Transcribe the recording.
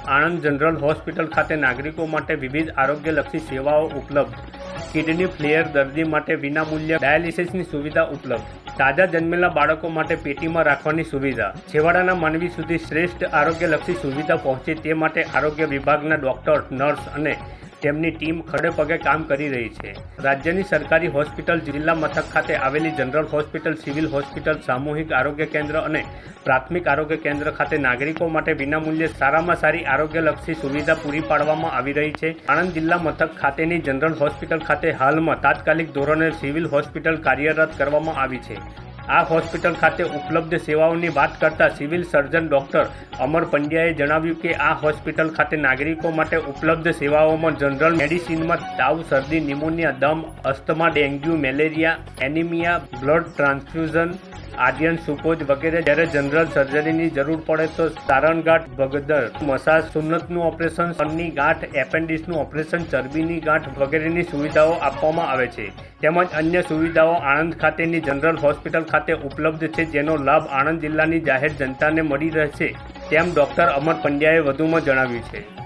Anand general hospital ખાતે નાગરિકો માટે વિવિધ આરોગ્યલક્ષી સેવાઓ ઉપલબ્ધ. કિડની ફેલિયર દર્દી માટે વિનામૂલ્ય ડાયાલિસિસની સુવિધા ઉપલબ્ધ. તાજા જન્મેલા બાળકો માટે પેટીમાં રાખવાની સુવિધા. છેવાડાના માનવી સુધી શ્રેષ્ઠ આરોગ્યલક્ષી સુવિધા પહોંચે તે માટે આરોગ્ય વિભાગના ડોક્ટર, નર્સ અને તેમની ટીમ ખડે પગે કામ કરી રહી છે. રાજ્યની સરકારી હોસ્પિટલ, જિલ્લા મથક ખાતે આવેલી જનરલ હોસ્પિટલ, સિવિલ હોસ્પિટલ, સામૂહિક આરોગ્ય કેન્દ્ર અને પ્રાથમિક આરોગ્ય કેન્દ્ર ખાતે નાગરિકો માટે વિનામૂલ્યે સારામાં સારી આરોગ્યલક્ષી સુવિધા પૂરી પાડવામાં આવી રહી છે. આણંદ જિલ્લા મથક ખાતેની જનરલ હોસ્પિટલ ખાતે હાલમાં તાત્કાલિક ધોરણે સિવિલ હોસ્પિટલ કાર્યરત કરવામાં આવી છે. આ હોસ્પિટલ ખાતે ઉપલબ્ધ સેવાઓની વાત કરતા સિવિલ સર્જન ડોક્ટર અમર પંડ્યાએ જણાવ્યું કે આ હોસ્પિટલ ખાતે નાગરિકો માટે ઉપલબ્ધ સેવાઓમાં જનરલ મેડિસિનમાં તાવ, શરદી, નિમોનિયા, દમ, asthma, dengue, malaria, anaemia, blood transfusion, iron સુપોજ વગેરે. જ્યારે જનરલ સર્જરીની જરૂર પડે તો સારણગાંઠ, ભગદર, મસાજ, સુન્નતનું ઓપરેશન, સ્તનની ગાંઠ, એપેન્ડિક્સનું ઓપરેશન, ચરબીની ગાંઠ વગેરેની સુવિધાઓ આપવામાં આવે છે. તેમજ અન્ય સુવિધાઓ આણંદ ખાતેની જનરલ હોસ્પિટલ ખાતે ઉપલબ્ધ છે, જેનો લાભ આણંદ જિલ્લાની જાહેર જનતાને મળી રહેશે તેમ ડોક્ટર અમર પંડ્યાએ વધુમાં જણાવ્યું છે.